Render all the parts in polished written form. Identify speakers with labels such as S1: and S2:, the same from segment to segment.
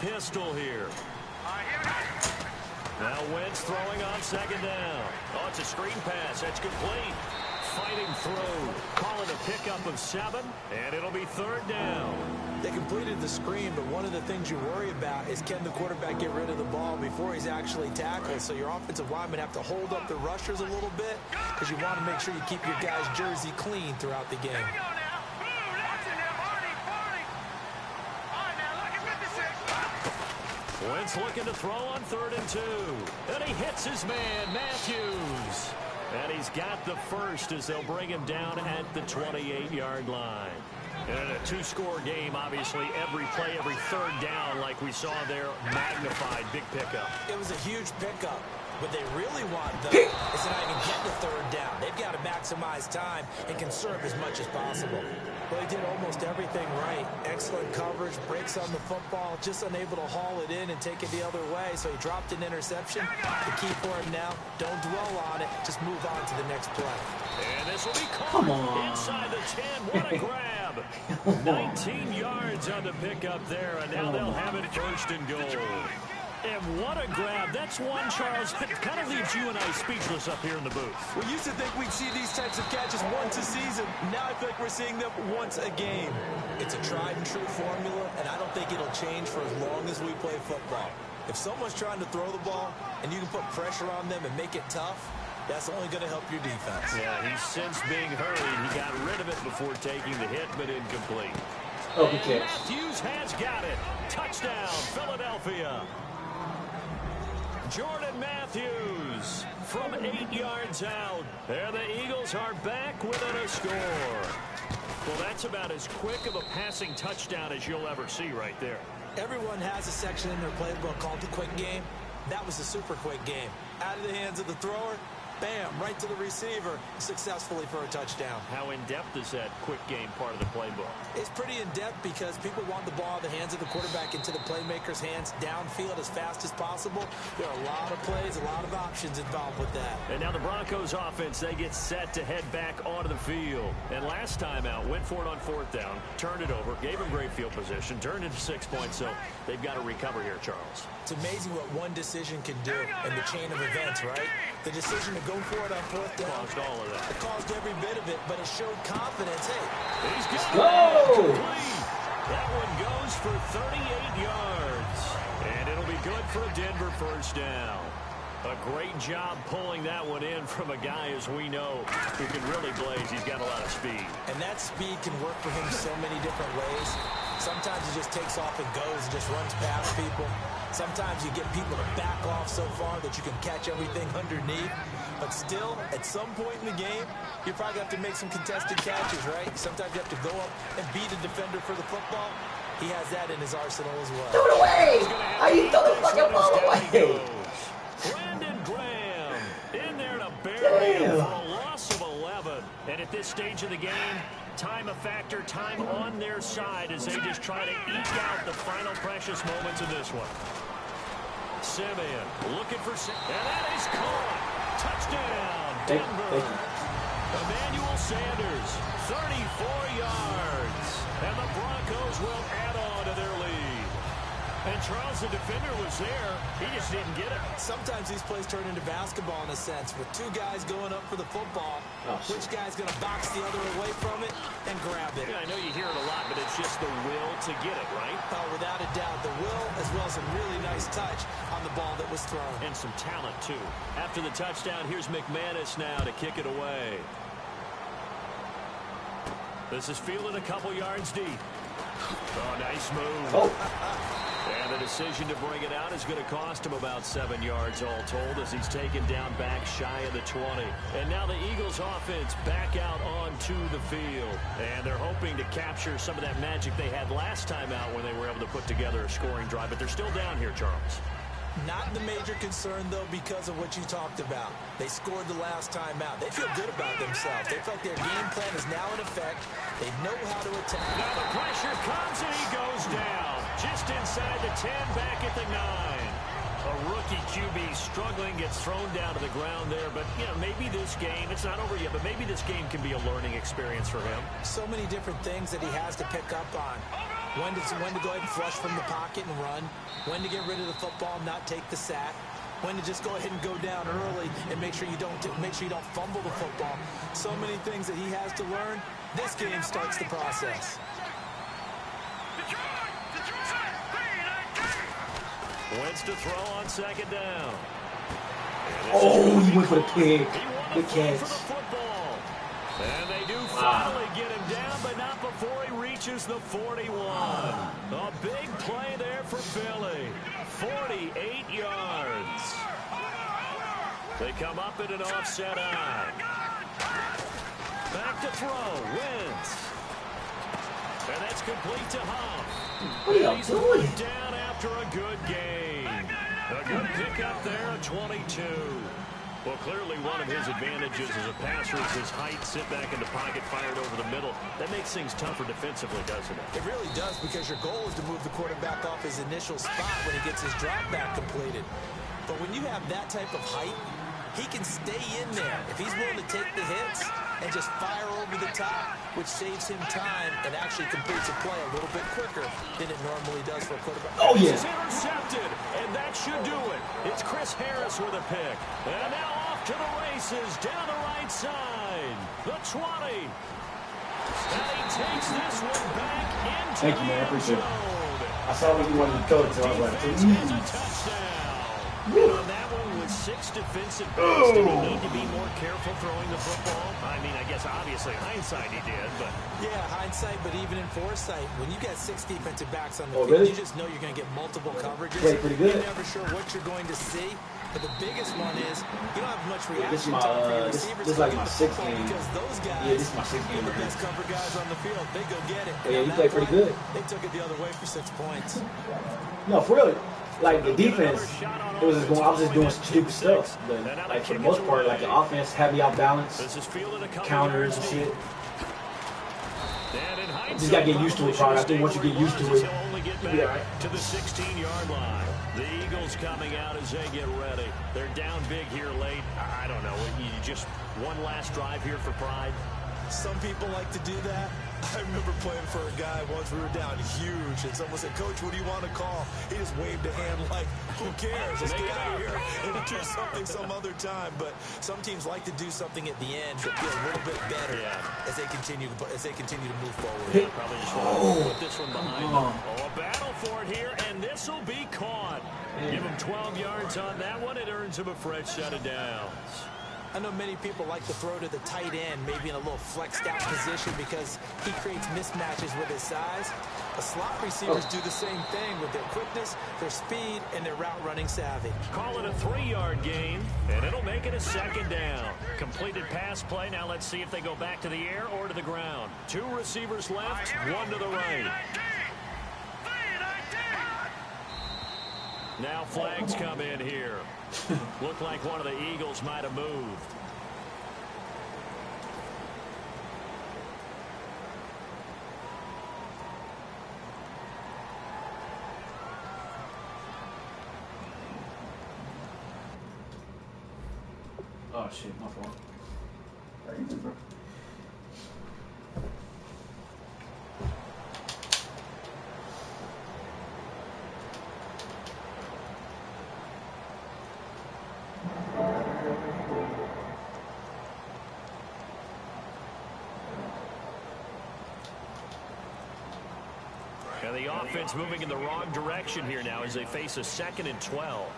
S1: pistol here. Now Wentz throwing on second down. Oh, it's a screen pass. That's complete. Fighting through. Calling a pickup of 7, and it'll be third down.
S2: They completed the screen, but one of the things you worry about is can the quarterback get rid of the ball before he's actually tackled. So your offensive linemen have to hold up the rushers a little bit because you want to make sure you keep your guys' jersey clean throughout the game.
S1: Wentz looking to throw on 3rd and 2. And he hits his man, Matthews. And he's got the first as they'll bring him down at the 28-yard line. And in a 2-score game, obviously, every play, every third down, like we saw there, magnified, big pickup.
S2: It was a huge pickup. What they really want, though, is to not even get the 3rd down. They've got to maximize time and conserve as much as possible. Well, he did almost everything right. Excellent coverage, breaks on the football, just unable to haul it in and take it the other way. So he dropped an interception. The key for him now, don't dwell on it. Just move on to the next play.
S1: And this will be caught inside the 10. What a grab. 19 yards on the pickup there, and now they'll have it 1st and goal. And what a grab. That's one, Charles, that kind of leaves you and I speechless up here in the booth.
S2: We used to think we'd see these types of catches once a season. Now I feel like we're seeing them once a game. It's a tried and true formula, and I don't think it'll change for as long as we play football. If someone's trying to throw the ball and you can put pressure on them and make it tough, that's only going to help your defense.
S1: Yeah, he's since being hurried. He got rid of it before taking the hit, but incomplete.
S3: Oh, he kicks.
S1: Matthews has got it. Touchdown, Philadelphia. Jordan Matthews from 8 yards out. There the Eagles are back within a score. Well, that's about as quick of a passing touchdown as you'll ever see right there.
S2: Everyone has a section in their playbook called the quick game. That was a super quick game. Out of the hands of the thrower, bam, right to the receiver, successfully for a touchdown.
S1: How in-depth is that quick game part of the playbook?
S2: It's pretty in-depth because people want the ball in the hands of the quarterback into the playmaker's hands downfield as fast as possible. There are a lot of plays, a lot of options involved with that.
S1: And now the Broncos offense, they get set to head back onto the field. And last time out, went for it on 4th down, turned it over, gave them great field position, turned into 6 points, so they've got to recover here, Charles.
S2: It's amazing what one decision can do in the chain of events, right? The decision to go for it on 4th down.
S1: Caused all of that.
S2: It caused every bit of it, but it showed confidence. Hey,
S1: he's got it. Complete. That one goes for 38 yards. And it'll be good for a Denver 1st down. A great job pulling that one in from a guy, as we know, who can really blaze. He's got a lot of speed.
S2: And that speed can work for him so many different ways. Sometimes he just takes off and goes and just runs past people. Sometimes you get people to back off so far that you can catch everything underneath. But still, at some point in the game, you probably have to make some contested catches, right? Sometimes you have to go up and beat a defender for the football. He has that in his arsenal as well.
S3: Throw it away! How you throw the fucking ball away?
S1: Brandon Graham in there to bury him for a loss of 11. And at this stage of the game, time a factor, time on their side as they just try to eke out the final precious moments of this one. Simeon looking for... And that is caught. Touchdown, Denver. Emmanuel Sanders, 34 yards. And the Broncos will add on to their lead. And Charles, the defender, was there. He just didn't get it.
S2: Sometimes these plays turn into basketball in a sense. With two guys going up for the football, which guy's going to box the other away from it and grab it?
S1: Yeah, I know you hear it a lot, but it's just the will to get it, right?
S2: Oh, without a doubt. The will as well as a really nice touch on the ball that was thrown.
S1: And some talent, too. After the touchdown, here's McManus now to kick it away. This is fielded a couple yards deep. Oh, nice move.
S3: Oh.
S1: And the decision to bring it out is going to cost him about 7 yards all told as he's taken down back shy of the 20. And now the Eagles offense back out onto the field. And they're hoping to capture some of that magic they had last time out when they were able to put together a scoring drive. But they're still down here, Charles.
S2: Not the major concern, though, because of what you talked about. They scored the last time out. They feel good about themselves. They felt their game plan is now in effect. They know how to attack.
S1: Now the pressure comes and he goes down. Just inside the 10, back at the 9. A rookie QB struggling, gets thrown down to the ground there. But, you know, maybe this game, it's not over yet, but maybe this game can be a learning experience for him.
S2: So many different things that he has to pick up on. when to go ahead and flush from the pocket and run, when to get rid of the football and not take the sack, when to just go ahead and go down early and make sure you don't fumble the football. So many things that he has to learn. This game starts the process.
S1: Wentz to throw on second down.
S3: Oh, he went for the pick. Good catch.
S1: And they do finally get him down, but not before he reaches the 41. A big play there for Philly. 48 yards. They come up in an offset eye. Back to throw. Wentz. And that's complete to Huff.
S3: What are y'all doing?
S1: Down after a good game. A good pickup there at 22. Well, clearly one of his advantages as a passer is his height, sit back in the pocket, fired over the middle. That makes things tougher defensively, doesn't it?
S2: It really does, because your goal is to move the quarterback off his initial spot when he gets his drop back completed. But when you have that type of height, he can stay in there if he's willing to take the hits and just fire over the top, which saves him time and actually completes a play a little bit quicker than it normally does for a quarterback.
S3: Oh, yeah.
S1: This is intercepted, and that should do it. It's Chris Harris with a pick. And now off to the races down the right side. The 20. And he takes this one back into
S3: Thank you, man. I
S1: the
S3: appreciate it.
S1: zone.
S3: I saw what you wanted to throw it to. I was like,
S1: Defense has a touchdown. On that one with 6 defensive picks, did he need to be more careful throwing the football? I mean, I guess obviously hindsight he did, but...
S2: Yeah, hindsight, but even in foresight, when you got 6 defensive backs on the field,
S3: really?
S2: you just know you're going to get multiple coverages.
S3: Played pretty good.
S2: You're never sure what you're going to see. But the biggest one is you don't have much
S3: This is
S2: reaction
S3: my,
S2: time for your receivers.
S3: this is like my 6th game.
S2: Because those guys,
S3: Yeah, this is my 6th game.
S2: are the best cover guys on the field. They go get it.
S3: Yeah,
S2: And
S3: he
S2: on
S3: played
S2: that
S3: pretty
S2: play,
S3: good.
S2: They took it the other way for 6 points.
S3: No, for real. Like, the defense, it was just going, I was just doing stupid stuff. But, like, for the most part, like, the offense had me out balanced. Counters and shit. You just gotta get used to it, probably. I think once you get used to it, you'll be alright.
S1: To the 16-yard line. The Eagles coming out as they get ready. They're down big here late. I don't know. You just one last drive here for pride.
S2: Some people like to do that. I remember playing for a guy once. We were down huge, and someone said, "Coach, what do you want to call?" He just waved a hand like, "Who cares? Let's get out of here and do something some other time." But some teams like to do something at the end to feel a little bit better as they continue to move forward.
S1: Probably just want to put this one behind them. Oh, a battle for it here, and this will be caught. Give him 12 yards on that one. It earns him a fresh set of downs.
S2: I know many people like to throw to the tight end, maybe in a little flexed out position because he creates mismatches with his size. The slot receivers do the same thing with their quickness, their speed, and their route running savvy.
S1: Call it a 3-yard gain, and it'll make it a second down. Completed pass play. Now let's see if they go back to the air or to the ground. 2 receivers left, 1 to the right. Now flags come in here. Looked like one of the Eagles might have moved.
S3: Oh, shit, my fault.
S1: And the offense moving in the wrong direction here now as they face a 2nd and 12.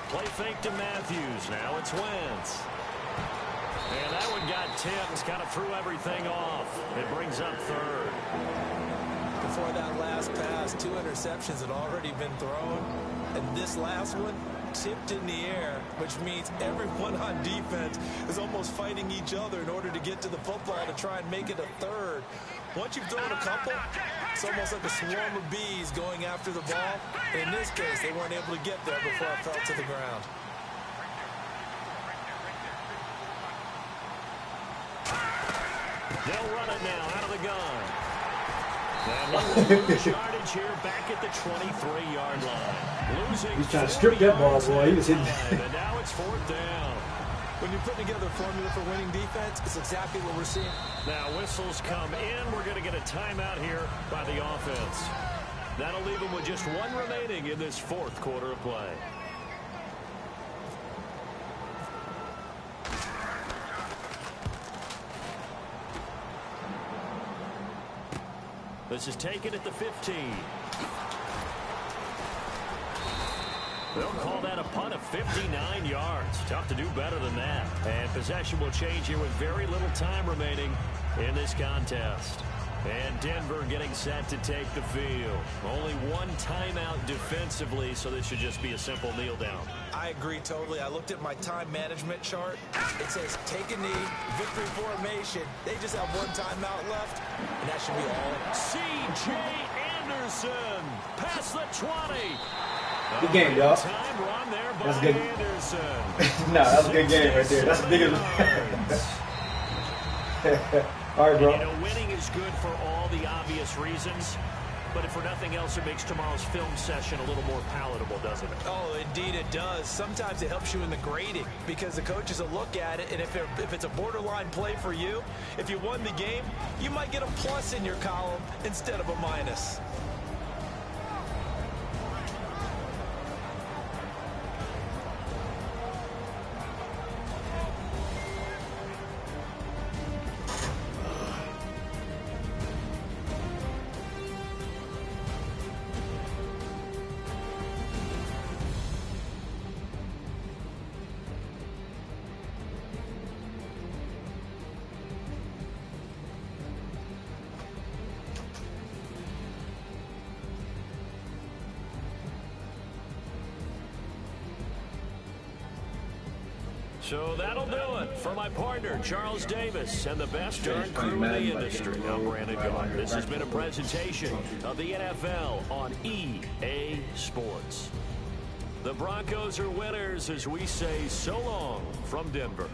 S1: Play fake to Matthews. Now it's Wentz. And that one got tipped. Kind of threw everything off. It brings up 3rd.
S2: Before that last pass, 2 interceptions had already been thrown. And this last one tipped in the air, which means everyone on defense is almost fighting each other in order to get to the football to try and make it a 3rd. Once you've thrown a couple, it's almost like a swarm of bees going after the ball. And in this case, they weren't able to get there before it fell to the ground.
S1: They'll run it now out of the gun. And yardage here back at the 23-yard line. Losing.
S3: He's trying to strip that ball, boy. He was hitting.
S1: And now it's 4th down.
S2: When you put together a formula for winning defense, it's exactly what we're seeing.
S1: Now whistles come in. We're going to get a timeout here by the offense. That'll leave them with just one remaining in this fourth quarter of play. This is taken at the 15. They'll call that a punt of 59 yards. Tough to do better than that. And possession will change here with very little time remaining in this contest. And Denver getting set to take the field. Only one timeout defensively, so this should just be a simple kneel down.
S2: I agree totally. I looked at my time management chart. It says take a knee, victory formation. They just have one timeout left, and that should be all.
S1: C.J. Anderson past the 20.
S3: Good game, y'all. That's good. No, that was a good game right there. That's the biggest. All right, bro.
S1: And, you know, winning is good for all the obvious reasons, but if for nothing else, it makes tomorrow's film session a little more palatable, doesn't it?
S2: Oh, indeed it does. Sometimes it helps you in the grading because the coaches will look at it, and if it's a borderline play for you, if you won the game, you might get a plus in your column instead of a minus.
S1: So that'll do it for my partner, Charles Davis, and the best darn crew in the industry. I'm Brandon Gaudin. This has been a presentation of the NFL on EA Sports. The Broncos are winners as we say so long from Denver.